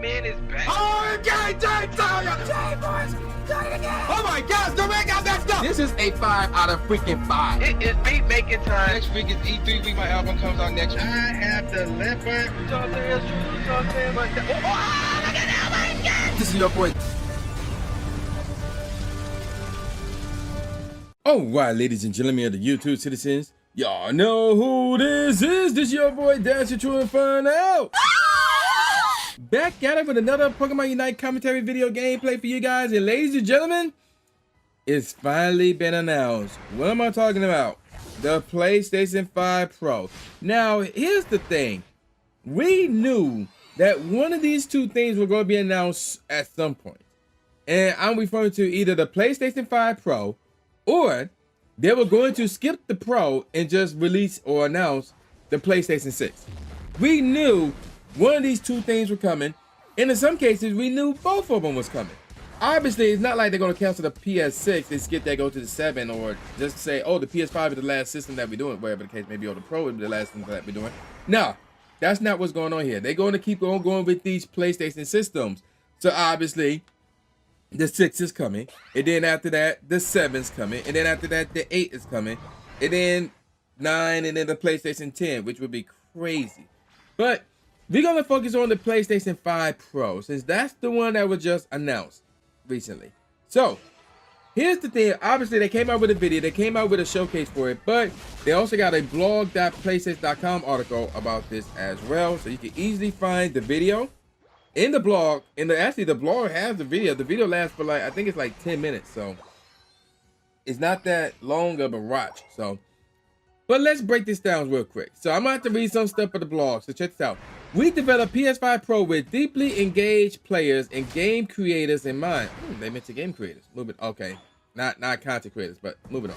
man is back. Oh, okay, boys. Oh my gosh, the man got that stuff. This is a 5 out of freaking 5. It is beat making time. Next week is E3 week. My album comes out next week. I have the leopard. You know what I'm saying? You know what I'm saying? But look at that, my God. This is your boy. Alright, ladies and gentlemen of the YouTube citizens, y'all know who this is. This your boy Dash True Inferno. Back at it with another Pokemon Unite commentary video gameplay for you guys. And ladies and gentlemen, it's finally been announced. What am I talking about? The PlayStation 5 Pro. Now, here's the thing. We knew that one of these two things were going to be announced at some point. And I'm referring to either the PlayStation 5 Pro, or they were going to skip the Pro and just release or announce the PlayStation 6. We knew one of these two things were coming, and in some cases, we knew both of them was coming. Obviously, it's not like they're going to cancel the PS6 and skip that, go to the 7, or just say, oh, the PS5 is the last system that we're doing, whatever the case may be, or the Pro is the last system that we're doing. No, that's not what's going on here. They're going to keep on going with these PlayStation systems. So obviously, the 6 is coming, and then after that, the 7's coming, and then after that, the 8 is coming, and then 9, and then the PlayStation 10, which would be crazy. But we're going to focus on the PlayStation 5 Pro, since that's the one that was just announced recently. So, here's the thing. Obviously, they came out with a video, they came out with a showcase for it, but they also got a blog.playstation.com article about this as well, so you can easily find the video in the blog. And actually the blog has the video. The video lasts for like, I think it's like 10 minutes, so it's not that long of a watch. So, but let's break this down real quick. So I'm gonna have to read some stuff for the blog, so check this out. We developed PS5 Pro with deeply engaged players and game creators in mind. They mentioned game creators. Moving, okay, not content creators, but moving on.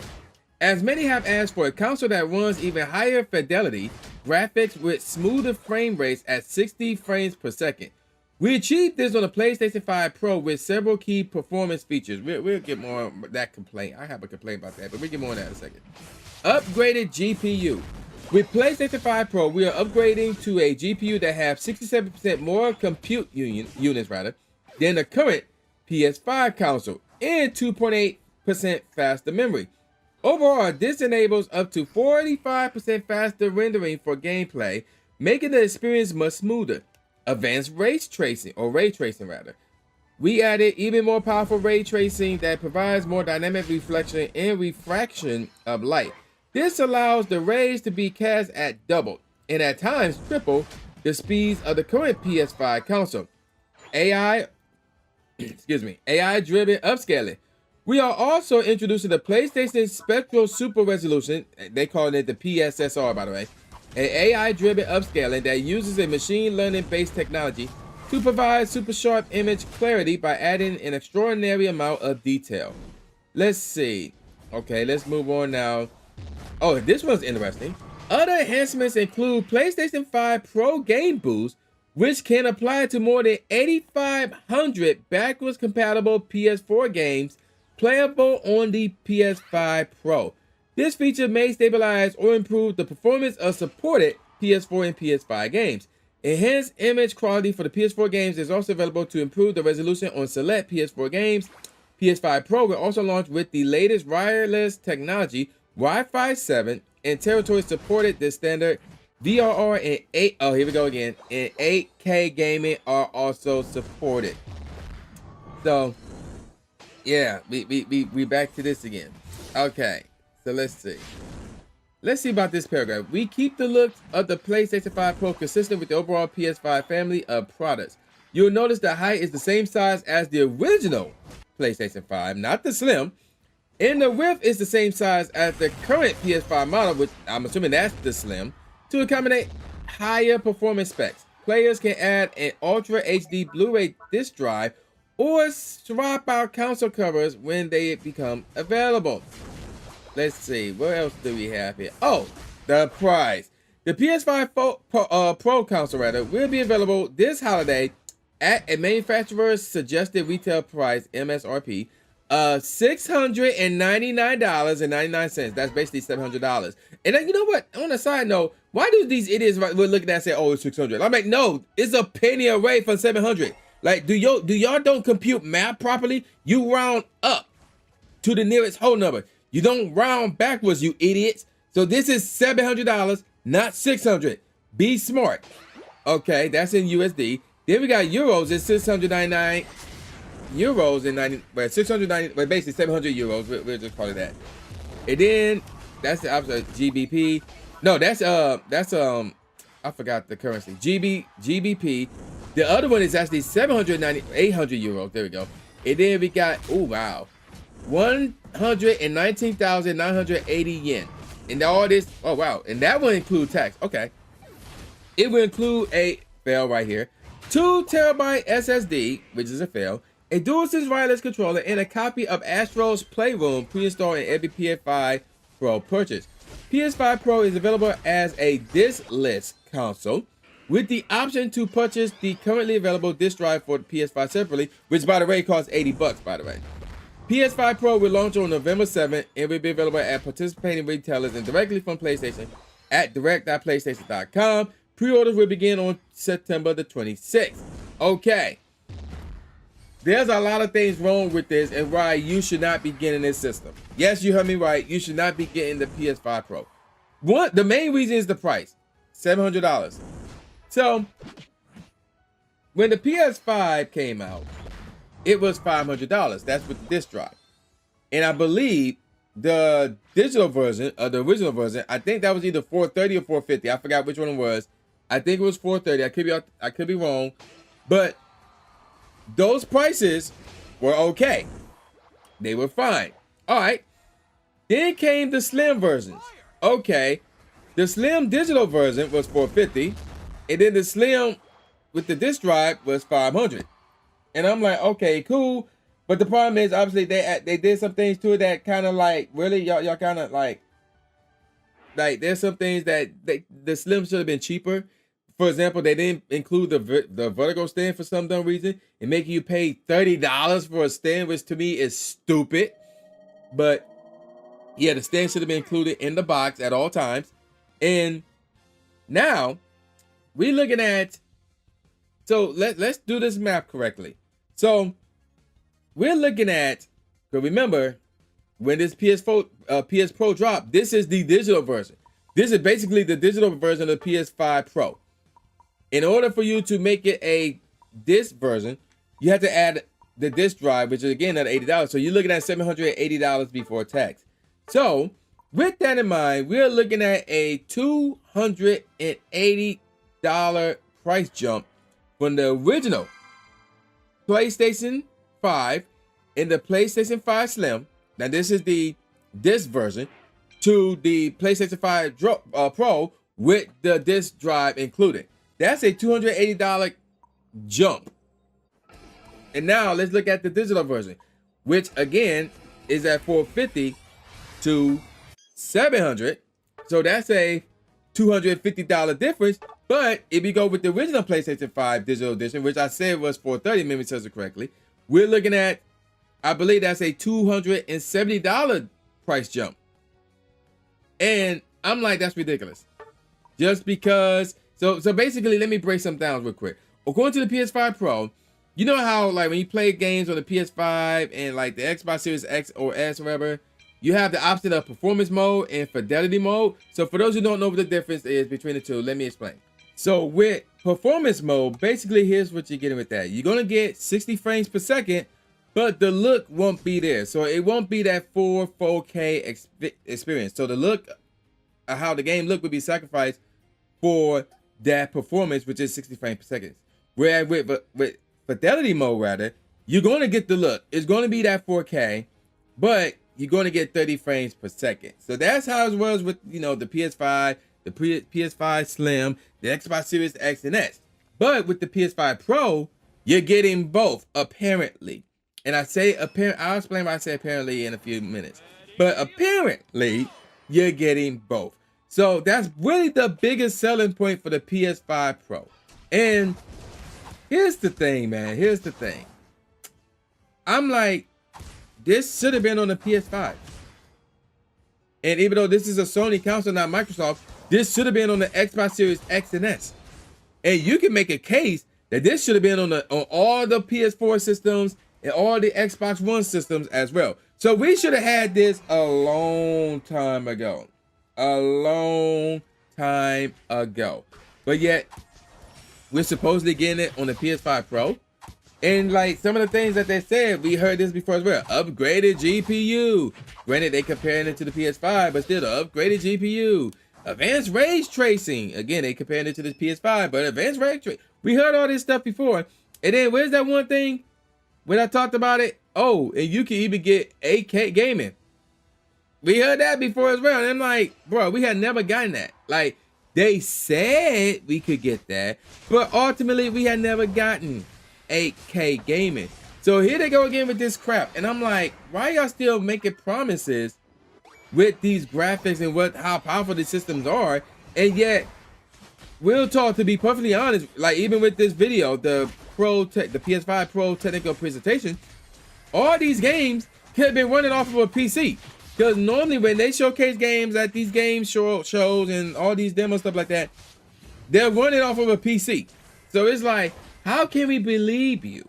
As many have asked for a console that runs even higher fidelity graphics with smoother frame rates at 60 frames per second. We achieved this on the PlayStation 5 Pro with several key performance features. We'll get more of that complaint. I have a complaint about that, but we'll get more on that in a second. Upgraded GPU. With PlayStation 5 Pro, we are upgrading to a GPU that has 67% more compute units than the current PS5 console and 2.8% faster memory. Overall, this enables up to 45% faster rendering for gameplay, making the experience much smoother. Advanced ray tracing. We added even more powerful ray tracing that provides more dynamic reflection and refraction of light. This allows the rays to be cast at double and at times triple the speeds of the current PS5 console. AI-driven upscaling. We are also introducing the PlayStation Spectral Super Resolution. They call it the PSSR, by the way. An AI-driven upscaling that uses a machine learning-based technology to provide super sharp image clarity by adding an extraordinary amount of detail. Let's see. Okay, let's move on now. Oh, this one's interesting. Other enhancements include PlayStation 5 Pro Game Boost, which can apply to more than 8,500 backwards compatible PS4 games playable on the PS5 Pro. This feature may stabilize or improve the performance of supported PS4 and PS5 games. Enhanced image quality for the PS4 games is also available to improve the resolution on select PS4 games. PS5 Pro will also launch with the latest wireless technology, Wi-Fi 7, and territories supported the standard VRR and 8. Oh, here we go again. And 8K gaming are also supported. So, yeah, we back to this again. Okay. So let's see. Let's see about this paragraph. We keep the look of the PlayStation 5 Pro consistent with the overall PS5 family of products. You'll notice the height is the same size as the original PlayStation 5, not the Slim. And the width is the same size as the current PS5 model, which I'm assuming that's the Slim, to accommodate higher performance specs. Players can add an Ultra HD Blu-ray disc drive or swap out console covers when they become available. Let's see, what else do we have here? Oh, the price. The PS5 Pro console will be available this holiday at a manufacturer's suggested retail price, MSRP, $699.99. That's basically $700. And then, you know what? On a side note, Why do these idiots we're looking at say, oh, it's 600? I'm like, no, it's a penny away from 700. Like, do y'all don't compute math properly? You round up to the nearest whole number. You don't round backwards, you idiots. So this is $700, not 600. Be smart. Okay, that's in USD. Then we got euros. It's 699 euros and 90. Well, 690. Well, basically 700 euros. We'll just call it that. And then that's the opposite GBP. No, that's I forgot the currency. GBP. The other one is actually 800 euros. There we go. And then we got, oh wow, 119,980 yen. And all this, oh wow, and that will include tax. Okay. It will include a fail right here, 2 terabyte SSD, which is a fail, a DualSense wireless controller, and a copy of Astro's Playroom pre-installed in every PS5 Pro purchase. PS5 Pro is available as a diskless console with the option to purchase the currently available disk drive for the PS5 separately, which by the way costs $80, by the way. PS5 Pro will launch on November 7th and will be available at participating retailers and directly from PlayStation at direct.playstation.com. Pre-orders will begin on September the 26th. Okay. There's a lot of things wrong with this and why you should not be getting this system. Yes, you heard me right. You should not be getting the PS5 Pro. The main reason is the price, $700. So when the PS5 came out, it was $500. That's with the disc drive. And I believe the digital version, the original version, I think that was either $430 or $450. I forgot which one it was. I think it was $430. I could be wrong, but those prices were okay. They were fine. All right. Then came the slim versions. Okay. The slim digital version was $450, and then the slim with the disc drive was $500. And I'm like, okay, cool. But the problem is, obviously, they did some things to it that kind of like, really, y'all kind of like there's some things that the slim should have been cheaper. For example, they didn't include the vertical stand for some dumb reason and making you pay $30 for a stand, which to me is stupid. But yeah, the stand should have been included in the box at all times. And now we're looking at, so let's do this math correctly. So we're looking at, because remember, when this PS Pro dropped, this is the digital version. This is basically the digital version of the PS5 Pro. In order for you to make it a disc version, you have to add the disc drive, which is again at $80. So you're looking at $780 before tax. So with that in mind, we're looking at a $280 price jump from the original PlayStation 5 and the PlayStation 5 Slim. Now this is the disc version, to the PlayStation 5 Pro with the disc drive included. That's a $280 jump. And now let's look at the digital version, which again is at $450 to $700. So that's a $250 difference. But if you go with the original PlayStation 5 digital edition, which I said was $430, memory serves it correctly, we're looking at, I believe that's a $270 price jump. And I'm like, that's ridiculous. Just because, so basically, let me break some down real quick. According to the PS5 Pro, you know how like when you play games on the PS5 and like the Xbox Series X or S or whatever, you have the option of performance mode and fidelity mode. So for those who don't know what the difference is between the two, let me explain. So with performance mode, basically here's what you're getting with that. You're gonna get 60 frames per second, but the look won't be there. So it won't be that full 4K experience. So the look, how the game look would be sacrificed for that performance, which is 60 frames per second. Whereas with fidelity mode, rather, you're going to get the look. It's going to be that 4K, but you're going to get 30 frames per second. So that's how it was with, you know, the PS5, the PS5 Slim, the Xbox Series X and S. But with the PS5 Pro, you're getting both, apparently. And I say apparent. I'll explain why I say apparently in a few minutes. But apparently, you're getting both. So that's really the biggest selling point for the PS5 Pro. And here's the thing, man. Here's the thing. I'm like, this should have been on the PS5. And even though this is a Sony console, not Microsoft, this should have been on the Xbox Series X and S. And you can make a case that this should have been on all the PS4 systems and all the Xbox One systems as well. So we should have had this a long time ago. A long time ago. But yet, we're supposedly getting it on the PS5 Pro. And like some of the things that they said, we heard this before as well. Upgraded GPU. Granted, they comparing it to the PS5, but still the upgraded GPU. Advanced ray tracing. Again, they comparing it to the PS5, but advanced ray tracing. We heard all this stuff before. And then where's that one thing when I talked about it? Oh, and you can even get 8K gaming. We heard that before as well. And I'm like, bro, we had never gotten that. Like, they said we could get that, but ultimately we had never gotten 8K gaming. So here they go again with this crap. And I'm like, why y'all still making promises with these graphics and how powerful the systems are? And yet, we'll talk, to be perfectly honest, like even with this video, the PS5 Pro technical presentation, all these games could have been running off of a PC. Because normally when they showcase games at these game shows and all these demo stuff like that, they're running off of a PC. So it's like, how can we believe you?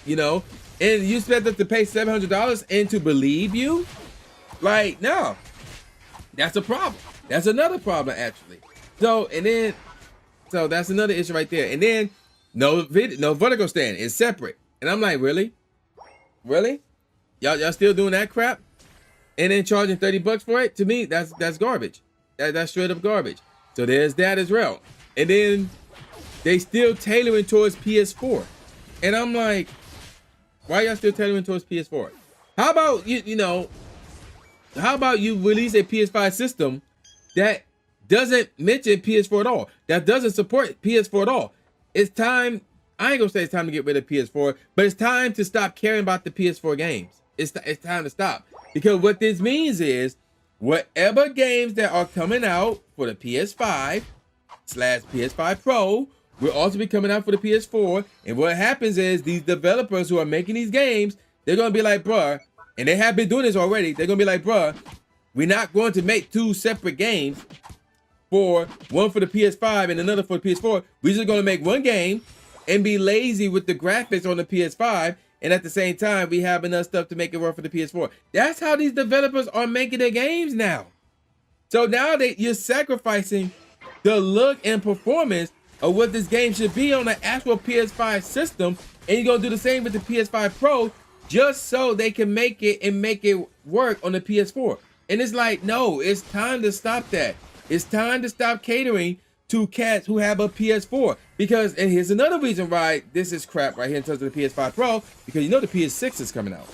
You know, and you expect us to pay $700 and to believe you? Like, no, that's a problem. That's another problem actually. So that's another issue right there. And then no vertical stand is separate. And I'm like, really? Y'all still doing that crap? And then charging $30 for it? To me, that's garbage. That's straight up garbage. So there's that as well. And then they still tailoring towards PS4. And I'm like, why y'all still tailoring towards PS4? How about how about you release a PS5 system that doesn't mention PS4 at all, that doesn't support PS4 at all? It's time, I ain't gonna say it's time to get rid of PS4, but it's time to stop caring about the PS4 games. It's time to stop. Because what this means is, whatever games that are coming out for the PS5/PS5 Pro will also be coming out for the PS4. And what happens is, these developers who are making these games, they're gonna be like, bruh, and they have been doing this already, they're gonna be like, bruh, we're not going to make two separate games, one for the PS5 and another for the PS4. We're just gonna make one game and be lazy with the graphics on the PS5, and at the same time, we have enough stuff to make it work for the PS4. That's how these developers are making their games now. So now you're sacrificing the look and performance of what this game should be on an actual PS5 system, and you're gonna do the same with the PS5 Pro just so they can make it work on the PS4. And it's like, no, it's time to stop that. It's time to stop catering to cats who have a PS4. Because, and here's another reason why this is crap right here in terms of the PS5 Pro, because you know the PS6 is coming out.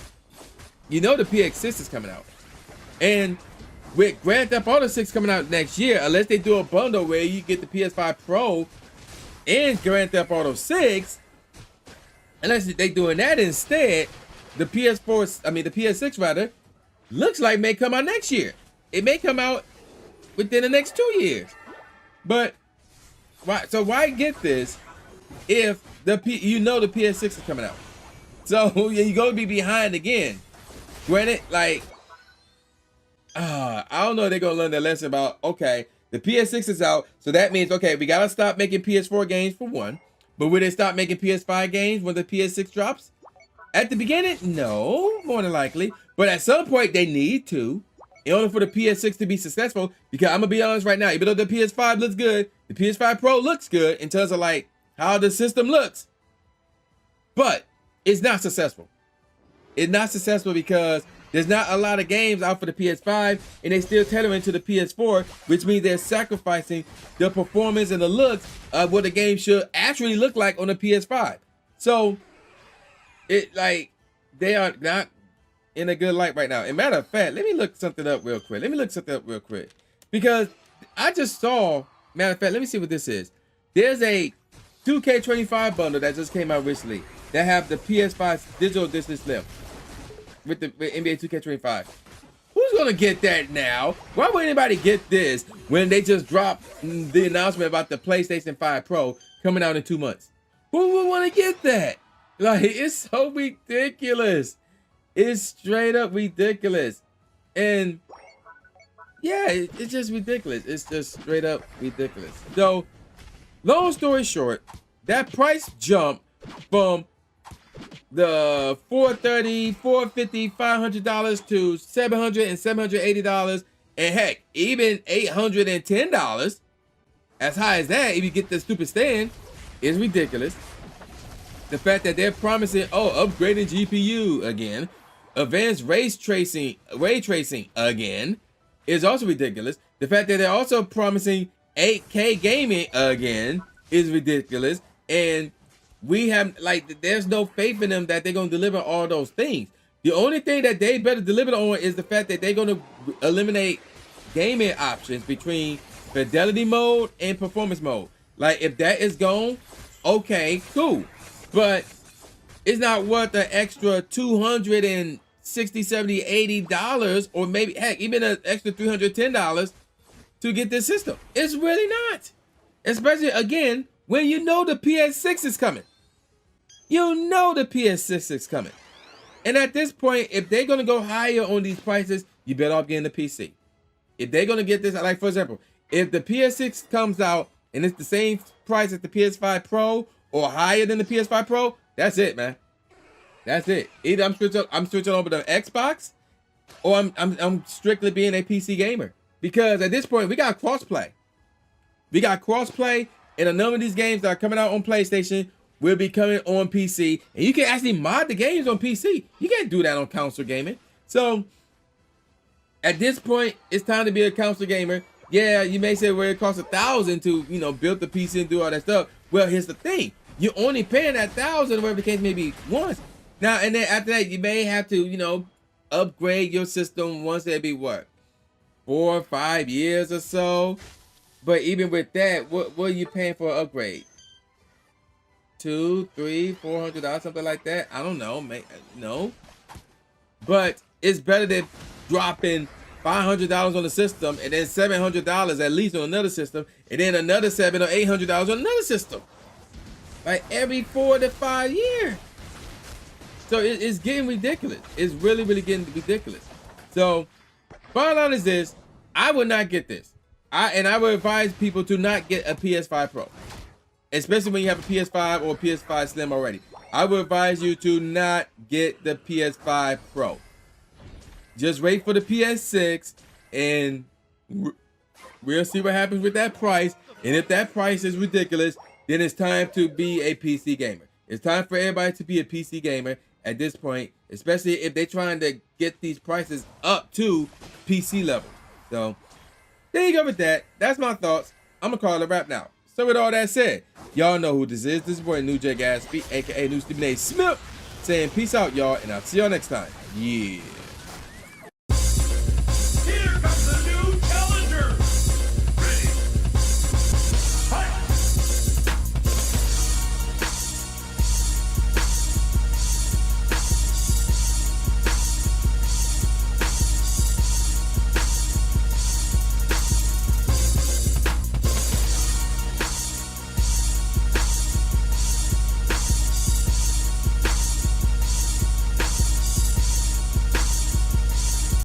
You know the PX6 is coming out. And with Grand Theft Auto 6 coming out next year, unless they do a bundle where you get the PS5 Pro and Grand Theft Auto 6, unless they doing that instead, the PS6 rather, looks like may come out next year. It may come out within the next 2 years. But why get this if the PS6 is coming out? So you're gonna be behind again. Granted, like, I don't know if they're gonna learn their lesson about, okay, the PS6 is out, so that means, okay, we gotta stop making PS4 games for one. But will they stop making PS5 games when the PS6 drops? At the beginning, no, more than likely. But at some point, they need to, in order for the PS6 to be successful. Because I'm gonna be honest right now, even though the PS5 looks good, the PS5 Pro looks good in terms of like how the system looks, but it's not successful. It's not successful because there's not a lot of games out for the PS5, and they still tailoring to the PS4, which means they're sacrificing the performance and the looks of what the game should actually look like on the PS5. So they are not in a good light right now. And matter of fact, let me look something up real quick. Because I just saw, matter of fact, let me see what this is. There's a 2K25 bundle that just came out recently that have the PS5 digital disc slim with NBA 2K25. Who's gonna get that now? Why would anybody get this when they just dropped the announcement about the PlayStation 5 Pro coming out in 2 months? Who would want to get that? Like, it's so ridiculous. It's straight up ridiculous. And yeah, it's just ridiculous. It's just straight up ridiculous. So, long story short, that price jump from the $430, $450, $500 to $700 and $780, and heck, even $810. As high as that, if you get the stupid stand, is ridiculous. The fact that they're promising, upgraded GPU again, advanced ray tracing again, is also ridiculous. The fact that they're also promising 8K gaming again is ridiculous. And we have, there's no faith in them that they're going to deliver all those things. The only thing that they better deliver on is the fact that they're going to eliminate gaming options between fidelity mode and performance mode. Like, if that is gone, okay, cool. But it's not worth the extra $260, $70, $80, or maybe, heck, even an extra $310 to get this system. It's really not. Especially, again, when you know the PS6 is coming. You know the PS6 is coming. And at this point, if they're going to go higher on these prices, you better off getting the PC. If they're going to get this, like, for example, if the PS6 comes out and it's the same price as the PS5 Pro or higher than the PS5 Pro, that's it, man. That's it. Either I'm switching over to Xbox, or I'm strictly being a PC gamer. Because at this point, we got crossplay. And a number of these games that are coming out on PlayStation will be coming on PC. And you can actually mod the games on PC. You can't do that on console gaming. So, at this point, it's time to be a console gamer. Yeah, you may say, well, it costs $1,000 to, build the PC and do all that stuff. Well, here's the thing. You're only paying that $1,000, whatever the case may be, once. Now, and then after that, you may have to, upgrade your system once every, 4 or 5 years or so. But even with that, what are you paying for an upgrade? $200, $300, $400, something like that? I don't know. No. But it's better than dropping $500 on the system and then $700 at least on another system, and then another $700 or $800 on another system. Like every 4 to 5 years. So it's getting ridiculous. It's really, really getting ridiculous. So, bottom line is this: I would not get this. I would advise people to not get a PS5 Pro, especially when you have a PS5 or a PS5 Slim already. I would advise you to not get the PS5 Pro. Just wait for the PS6, and we'll see what happens with that price. And if that price is ridiculous, then it's time to be a PC gamer. It's time for everybody to be a PC gamer at this point, especially if they're trying to get these prices up to PC level. So, there you go with that. That's my thoughts. I'm going to call it a wrap now. So with all that said, y'all know who this is. This is boy New J Gatsby, aka New Stephen A. Smith, saying peace out, y'all, and I'll see y'all next time. Yeah.